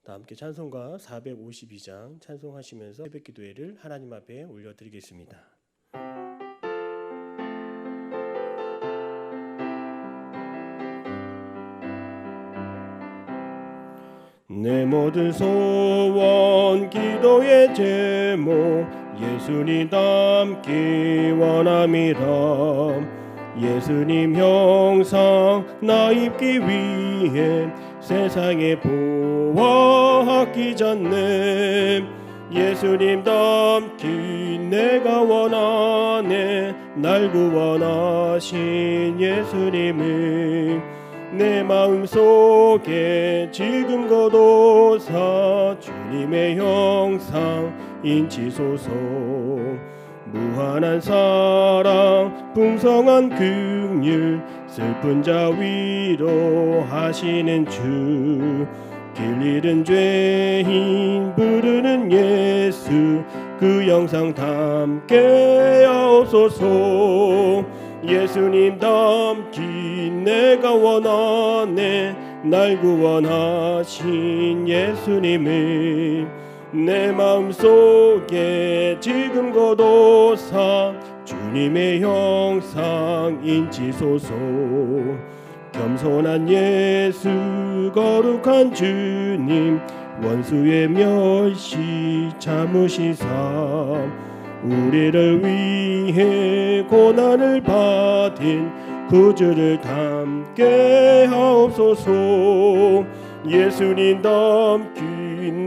다 함께 찬송가 452장 찬송하시면서 새벽 기도회를 하나님 앞에 올려드리겠습니다. 내 모든 소원 기도의 제목 예수님 닮기 원합니다. 예수님 형상 나 입기 위해 세상에 보아하기 전에 예수님 닮기 내가 원하네. 날 구원하신 예수님을 내 마음속에 지금 거둬사 주님의 형상 인치소서. 무한한 사랑 풍성한 긍휼 슬픈 자 위로하시는 주. 길 잃은 죄인 부르는 예수 그 영상 담게 하옵소서. 예수님 닮기 내가 원하네. 날 구원하신 예수님을 내 마음속에 지금 거둬사 주님의 형상 인치소서. 겸손한 예수 거룩한 주님 원수의 멸시 참으시사 우리를 위해 고난을 받은 구주를 담게 하옵소서. 예수님 닮기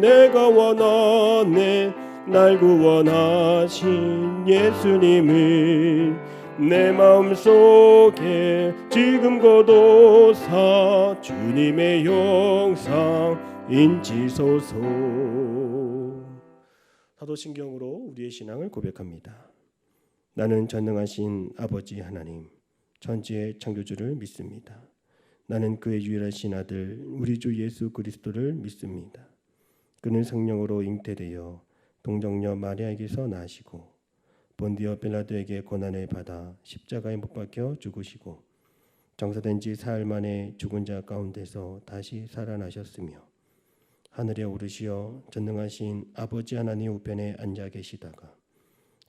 내가 원하네. 날 구원하신 예수님을 내 마음속에 지금 거둬사 주님의 형상 인치소서. 사도신경으로 우리의 신앙을 고백합니다. 나는 전능하신 아버지 하나님 천지의 창조주를 믿습니다. 나는 그의 유일하신 아들 우리 주 예수 그리스도를 믿습니다. 그는 성령으로 잉태되어 동정녀 마리아에게서 나시고 본디오 빌라도에게 고난을 받아 십자가에 못 박혀 죽으시고 장사된 지 사흘 만에 죽은 자 가운데서 다시 살아나셨으며 하늘에 오르시어 전능하신 아버지 하나님 우편에 앉아 계시다가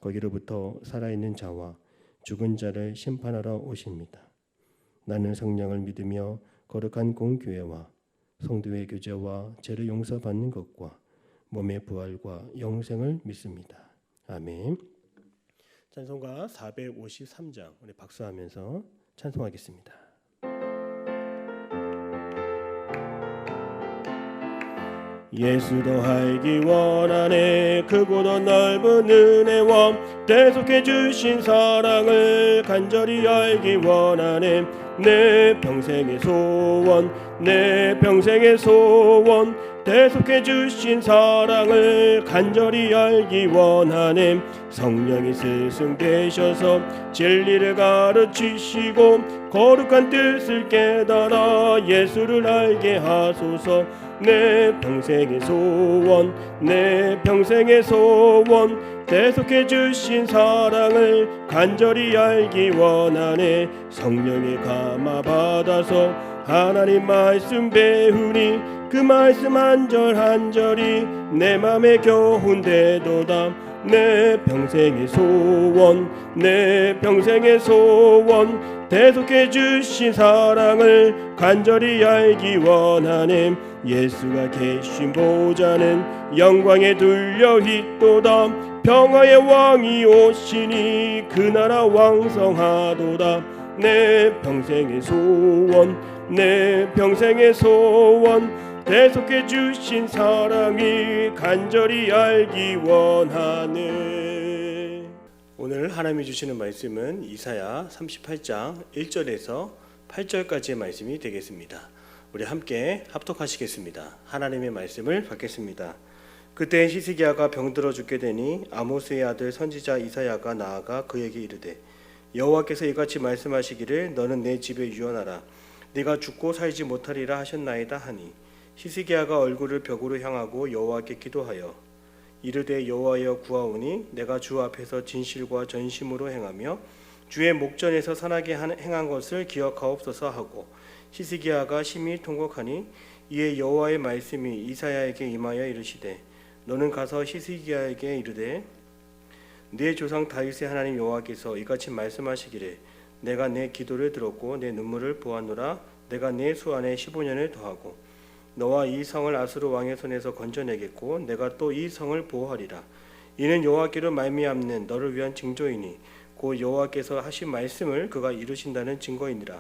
거기로부터 살아있는 자와 죽은 자를 심판하러 오십니다. 나는 성령을 믿으며 거룩한 공교회와 성도의 교제와 죄를 용서받는 것과 몸의 부활과 영생을 믿습니다. 아멘. 찬송가 453장 우리 박수하면서 찬송하겠습니다. 예수도 알기 원하네. 크고도 넓은 은혜와 대속해 주신 사랑을 간절히 알기 원하네. 내 평생의 소원 내 평생의 소원 대속해 주신 사랑을 간절히 알기 원하네. 성령이 스승되셔서 진리를 가르치시고 거룩한 뜻을 깨달아 예수를 알게 하소서. 내 평생의 소원 내 평생의 소원 대속해 주신 사랑을 간절히 알기 원하네. 성령의 감화 받아서 하나님 말씀 배우니 그 말씀 한 절 한 절이 내 맘에 겨운대도다. 내 평생의 소원 내 평생의 소원 대속해 주신 사랑을 간절히 알기 원하네. 예수가 계신 보좌는 영광에 둘려 있도다. 평화의 왕이 오시니 그 나라 왕성하도다. 내 평생의 소원 내 평생의 소원 대속해 주신 사랑이 간절히 알기 원하네. 오늘 하나님이 주시는 말씀은 이사야 38장 1절에서 8절까지의 말씀이 되겠습니다. 우리 함께 합독하시겠습니다. 하나님의 말씀을 받겠습니다. 그때 히스기야가 병들어 죽게 되니 아모스의 아들 선지자 이사야가 나아가 그에게 이르되 여호와께서 이같이 말씀하시기를 너는 내 집에 유언하라. 네가 죽고 살지 못하리라 하셨나이다 하니 히스기야가 얼굴을 벽으로 향하고 여호와께 기도하여 이르되 여호와여 구하오니 내가 주 앞에서 진실과 전심으로 행하며 주의 목전에서 선하게 행한 것을 기억하옵소서 하고 히스기야가 심히 통곡하니 이에 여호와의 말씀이 이사야에게 임하여 이르시되 너는 가서 히스기야에게 이르되 네 조상 다윗의 하나님 여호와께서 이같이 말씀하시기를 내가 내 기도를 들었고 내 눈물을 보았노라. 내가 내 수완에 15년을 더하고 너와 이 성을 아수르 왕의 손에서 건져내겠고 내가 또 이 성을 보호하리라. 이는 여호와께로 말미암는 너를 위한 징조이니 곧 여호와께서 하신 말씀을 그가 이루신다는 증거이니라.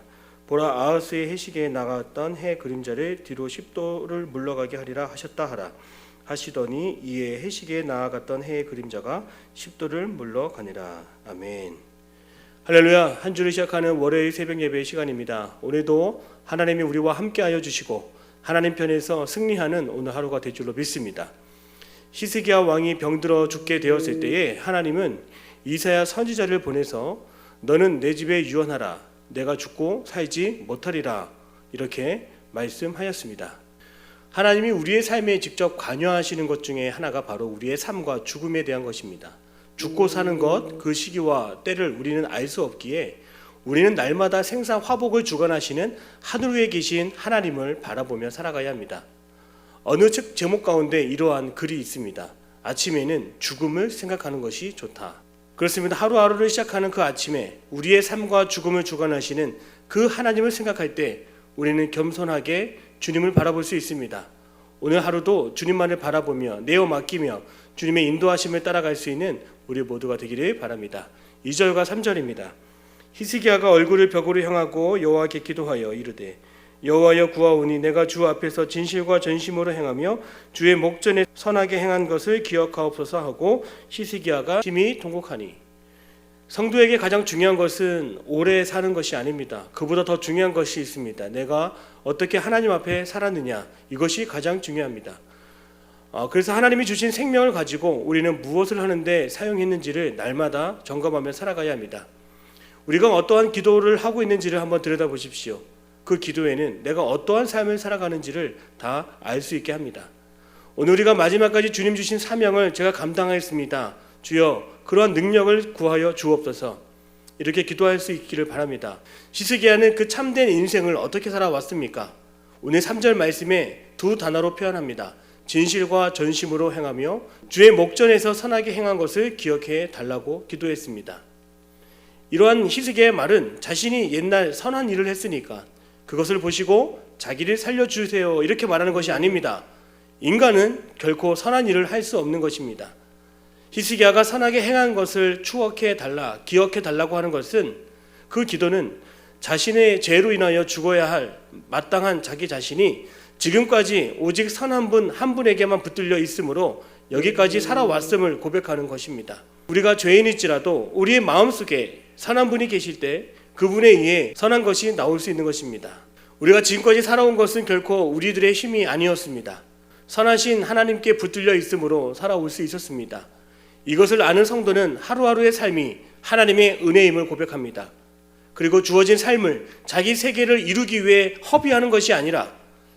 보라, 아하스의 해시계에 나갔던 해 그림자를 뒤로 10도를 물러가게 하리라 하셨다 하라. 하시더니 이에 해시계에 나아갔던 해의 그림자가 10도를 물러가니라. 아멘. 할렐루야. 한 주를 시작하는 월요일 새벽 예배의 시간입니다. 오늘도 하나님이 우리와 함께하여 주시고 하나님 편에서 승리하는 오늘 하루가 될 줄로 믿습니다. 히스기야 왕이 병들어 죽게 되었을 때에 하나님은 이사야 선지자를 보내서 너는 내 집에 유언하라. 내가 죽고 살지 못하리라. 이렇게 말씀하였습니다. 하나님이 우리의 삶에 직접 관여하시는 것 중에 하나가 바로 우리의 삶과 죽음에 대한 것입니다. 죽고 사는 것, 그 시기와 때를 우리는 알 수 없기에 우리는 날마다 생사 화복을 주관하시는 하늘 위에 계신 하나님을 바라보며 살아가야 합니다. 어느 책 제목 가운데 이러한 글이 있습니다. 아침에는 죽음을 생각하는 것이 좋다. 그렇습니다. 하루하루를 시작하는 그 아침에 우리의 삶과 죽음을 주관하시는 그 하나님을 생각할 때 우리는 겸손하게 주님을 바라볼 수 있습니다. 오늘 하루도 주님만을 바라보며 내어 맡기며 주님의 인도하심을 따라갈 수 있는 우리 모두가 되기를 바랍니다. 2절과 3절입니다. 히스기야가 얼굴을 벽으로 향하고 여호와께 기도하여 이르되 여호와여 구하오니 내가 주 앞에서 진실과 전심으로 행하며 주의 목전에 선하게 행한 것을 기억하옵소서 하고 히스기야가 심히 통곡하니. 성도에게 가장 중요한 것은 오래 사는 것이 아닙니다. 그보다 더 중요한 것이 있습니다. 내가 어떻게 하나님 앞에 살았느냐, 이것이 가장 중요합니다. 그래서 하나님이 주신 생명을 가지고 우리는 무엇을 하는데 사용했는지를 날마다 점검하며 살아가야 합니다. 우리가 어떠한 기도를 하고 있는지를 한번 들여다보십시오. 그 기도에는 내가 어떠한 삶을 살아가는지를 다 알 수 있게 합니다. 오늘 우리가 마지막까지 주님 주신 사명을 제가 감당하였습니다. 주여 그러한 능력을 구하여 주옵소서. 이렇게 기도할 수 있기를 바랍니다. 히스기야는 그 참된 인생을 어떻게 살아왔습니까? 오늘 3절 말씀에 두 단어로 표현합니다. 진실과 전심으로 행하며 주의 목전에서 선하게 행한 것을 기억해 달라고 기도했습니다. 이러한 히스기야의 말은 자신이 옛날 선한 일을 했으니까 그것을 보시고 자기를 살려주세요 이렇게 말하는 것이 아닙니다. 인간은 결코 선한 일을 할 수 없는 것입니다. 히스기야가 선하게 행한 것을 추억해 달라, 기억해 달라고 하는 것은 그 기도는 자신의 죄로 인하여 죽어야 할 마땅한 자기 자신이 지금까지 오직 선한 분 한 분에게만 붙들려 있으므로 여기까지 살아왔음을 고백하는 것입니다. 우리가 죄인일지라도 우리의 마음속에 선한 분이 계실 때 그분에 의해 선한 것이 나올 수 있는 것입니다. 우리가 지금까지 살아온 것은 결코 우리들의 힘이 아니었습니다. 선하신 하나님께 붙들려 있으므로 살아올 수 있었습니다. 이것을 아는 성도는 하루하루의 삶이 하나님의 은혜임을 고백합니다. 그리고 주어진 삶을 자기 세계를 이루기 위해 허비하는 것이 아니라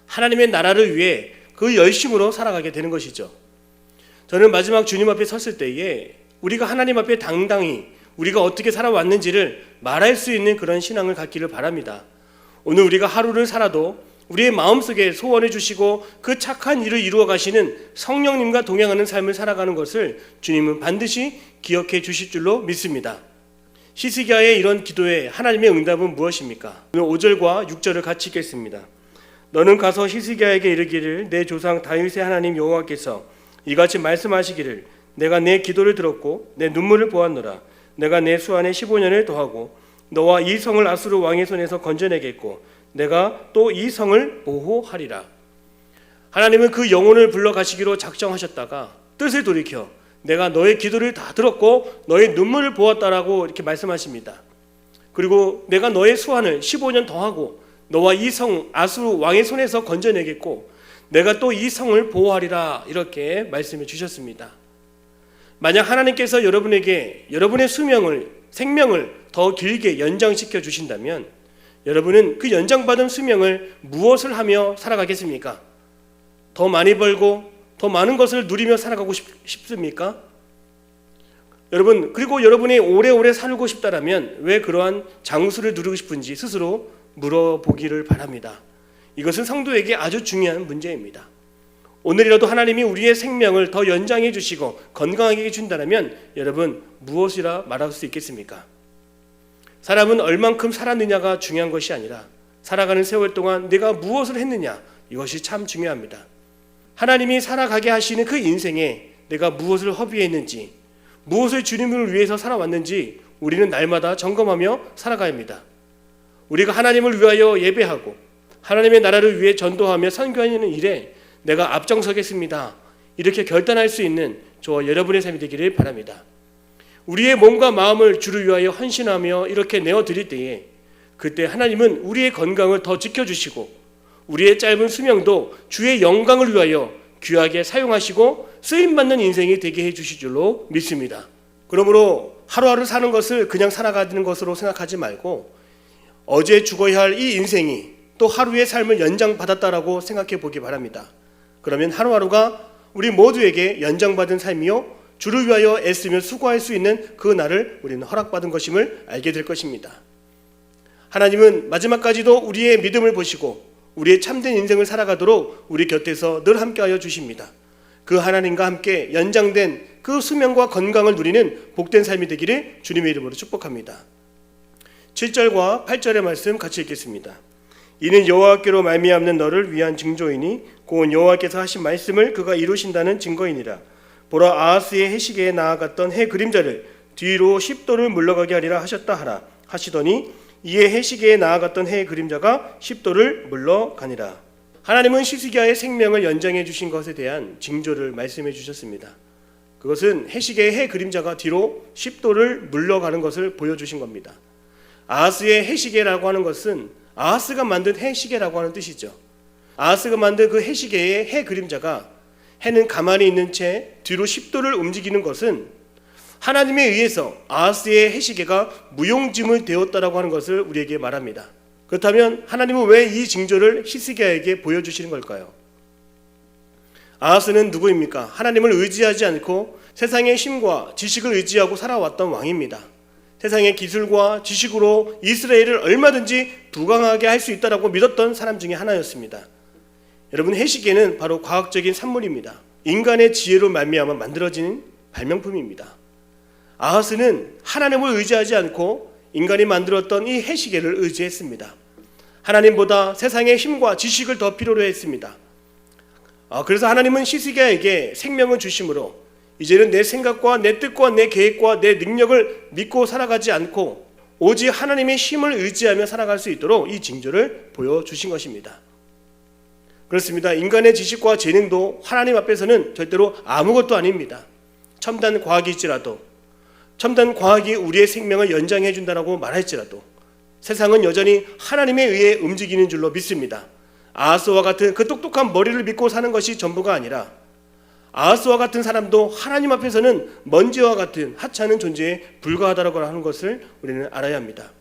하나님의 나라를 위해 그 열심으로 살아가게 되는 것이죠. 저는 마지막 주님 앞에 섰을 때에 우리가 하나님 앞에 당당히 우리가 어떻게 살아왔는지를 말할 수 있는 그런 신앙을 갖기를 바랍니다. 오늘 우리가 하루를 살아도 우리의 마음속에 소원해 주시고 그 착한 일을 이루어 가시는 성령님과 동행하는 삶을 살아가는 것을 주님은 반드시 기억해 주실 줄로 믿습니다. 히스기야의 이런 기도에 하나님의 응답은 무엇입니까? 오늘 5절과 6절을 같이 읽겠습니다. 너는 가서 히스기야에게 이르기를 내 조상 다윗의 하나님 여호와께서 이같이 말씀하시기를 내가 내 기도를 들었고 내 눈물을 보았노라. 내가 내 수완에 15년을 더하고 너와 이 성을 아수르 왕의 손에서 건져내겠고 내가 또 이 성을 보호하리라. 하나님은 그 영혼을 불러가시기로 작정하셨다가 뜻을 돌이켜 내가 너의 기도를 다 들었고 너의 눈물을 보았다라고 이렇게 말씀하십니다. 그리고 내가 너의 수완을 15년 더하고 너와 이 성 아수르 왕의 손에서 건져내겠고 내가 또 이 성을 보호하리라 이렇게 말씀해 주셨습니다. 만약 하나님께서 여러분에게 여러분의 생명을 더 길게 연장시켜 주신다면 여러분은 그 연장받은 수명을 무엇을 하며 살아가겠습니까? 더 많이 벌고 더 많은 것을 누리며 살아가고 싶습니까? 여러분, 그리고 여러분이 오래오래 살고 싶다라면 왜 그러한 장수를 누리고 싶은지 스스로 물어보기를 바랍니다. 이것은 성도에게 아주 중요한 문제입니다. 오늘이라도 하나님이 우리의 생명을 더 연장해 주시고 건강하게 해준다면 여러분 무엇이라 말할 수 있겠습니까? 사람은 얼만큼 살았느냐가 중요한 것이 아니라 살아가는 세월 동안 내가 무엇을 했느냐, 이것이 참 중요합니다. 하나님이 살아가게 하시는 그 인생에 내가 무엇을 허비했는지, 무엇을 주님을 위해서 살아왔는지 우리는 날마다 점검하며 살아가야 합니다. 우리가 하나님을 위하여 예배하고 하나님의 나라를 위해 전도하며 선교하는 일에 내가 앞장서겠습니다, 이렇게 결단할 수 있는 저와 여러분의 삶이 되기를 바랍니다. 우리의 몸과 마음을 주를 위하여 헌신하며 이렇게 내어드릴 때에 그때 하나님은 우리의 건강을 더 지켜주시고 우리의 짧은 수명도 주의 영광을 위하여 귀하게 사용하시고 쓰임받는 인생이 되게 해주실 줄로 믿습니다. 그러므로 하루하루 사는 것을 그냥 살아가는 것으로 생각하지 말고 어제 죽어야 할 이 인생이 또 하루의 삶을 연장받았다라고 생각해 보기 바랍니다. 그러면 하루하루가 우리 모두에게 연장받은 삶이요 주를 위하여 애쓰며 수고할 수 있는 그 날을 우리는 허락받은 것임을 알게 될 것입니다. 하나님은 마지막까지도 우리의 믿음을 보시고 우리의 참된 인생을 살아가도록 우리 곁에서 늘 함께하여 주십니다. 그 하나님과 함께 연장된 그 수명과 건강을 누리는 복된 삶이 되기를 주님의 이름으로 축복합니다. 7절과 8절의 말씀 같이 읽겠습니다. 이는 여호와께로 말미암는 너를 위한 징조이니 곧 여호와께서 하신 말씀을 그가 이루신다는 증거이니라. 보라, 아하스의 해시계에 나아갔던 해 그림자를 뒤로 10도를 물러가게 하리라 하셨다 하라 하시더니 이에 해시계에 나아갔던 해의 그림자가 10도를 물러가니라. 하나님은 히스기야의 생명을 연장해 주신 것에 대한 징조를 말씀해 주셨습니다. 그것은 해시계의 해 그림자가 뒤로 10도를 물러가는 것을 보여주신 겁니다. 아하스의 해시계라고 하는 것은 아하스가 만든 해시계라고 하는 뜻이죠. 아하스가 만든 그 해시계의 해 그림자가 해는 가만히 있는 채 뒤로 10도를 움직이는 것은 하나님에 의해서 아하스의 해시계가 무용지물 되었다라고 하는 것을 우리에게 말합니다. 그렇다면 하나님은 왜 이 징조를 히스기야에게 보여주시는 걸까요? 아하스는 누구입니까? 하나님을 의지하지 않고 세상의 힘과 지식을 의지하고 살아왔던 왕입니다. 세상의 기술과 지식으로 이스라엘을 얼마든지 부강하게 할 수 있다라고 믿었던 사람 중에 하나였습니다. 여러분, 해시계는 바로 과학적인 산물입니다. 인간의 지혜로 말미암아 만들어진 발명품입니다. 아하스는 하나님을 의지하지 않고 인간이 만들었던 이 해시계를 의지했습니다. 하나님보다 세상의 힘과 지식을 더 필요로 했습니다. 그래서 하나님은 히스기야에게 생명을 주심으로 이제는 내 생각과 내 뜻과 내 계획과 내 능력을 믿고 살아가지 않고 오직 하나님의 힘을 의지하며 살아갈 수 있도록 이 징조를 보여주신 것입니다. 그렇습니다. 인간의 지식과 재능도 하나님 앞에서는 절대로 아무것도 아닙니다. 첨단 과학일지라도, 첨단 과학이 우리의 생명을 연장해 준다라고 말할지라도 세상은 여전히 하나님에 의해 움직이는 줄로 믿습니다. 아하스와 같은 그 똑똑한 머리를 믿고 사는 것이 전부가 아니라 아하스와 같은 사람도 하나님 앞에서는 먼지와 같은 하찮은 존재에 불과하다라고 하는 것을 우리는 알아야 합니다.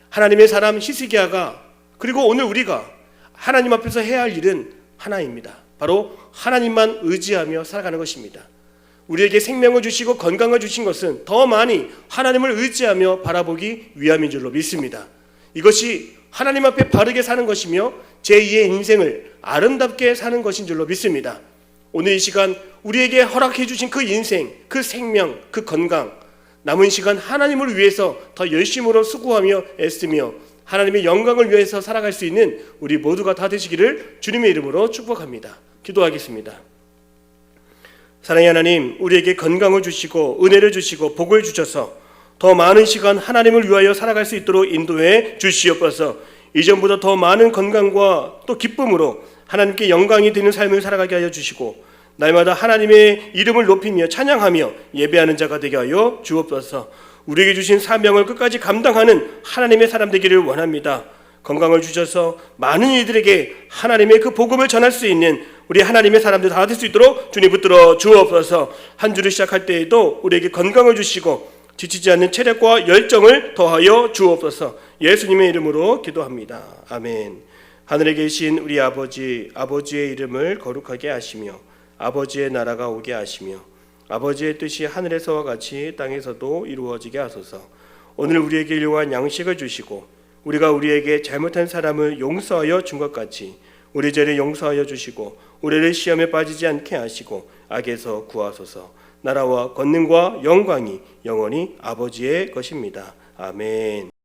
하나님의 사람 히스기야가, 그리고 오늘 우리가 하나님 앞에서 해야 할 일은 하나입니다. 바로 하나님만 의지하며 살아가는 것입니다. 우리에게 생명을 주시고 건강을 주신 것은 더 많이 하나님을 의지하며 바라보기 위함인 줄로 믿습니다. 이것이 하나님 앞에 바르게 사는 것이며 제2의 인생을 아름답게 사는 것인 줄로 믿습니다. 오늘 이 시간 우리에게 허락해 주신 그 인생, 그 생명, 그 건강, 남은 시간 하나님을 위해서 더 열심으로 수고하며 애쓰며 하나님의 영광을 위해서 살아갈 수 있는 우리 모두가 다 되시기를 주님의 이름으로 축복합니다. 기도하겠습니다. 사랑의 하나님, 우리에게 건강을 주시고 은혜를 주시고 복을 주셔서 더 많은 시간 하나님을 위하여 살아갈 수 있도록 인도해 주시옵소서. 이전보다 더 많은 건강과 또 기쁨으로 하나님께 영광이 되는 삶을 살아가게 하여 주시고 날마다 하나님의 이름을 높이며 찬양하며 예배하는 자가 되게 하여 주옵소서. 우리에게 주신 사명을 끝까지 감당하는 하나님의 사람 되기를 원합니다. 건강을 주셔서 많은 이들에게 하나님의 그 복음을 전할 수 있는 우리 하나님의 사람들 다 될 수 있도록 주님 붙들어 주옵소서. 한 주를 시작할 때에도 우리에게 건강을 주시고 지치지 않는 체력과 열정을 더하여 주옵소서. 예수님의 이름으로 기도합니다. 아멘. 하늘에 계신 우리 아버지, 아버지의 이름을 거룩하게 하시며 아버지의 나라가 오게 하시며 아버지의 뜻이 하늘에서와 같이 땅에서도 이루어지게 하소서. 오늘 우리에게 일용할 양식을 주시고 우리가 우리에게 잘못한 사람을 용서하여 준 것 같이 우리 죄를 용서하여 주시고 우리를 시험에 빠지지 않게 하시고 악에서 구하소서. 나라와 권능과 영광이 영원히 아버지의 것입니다. 아멘.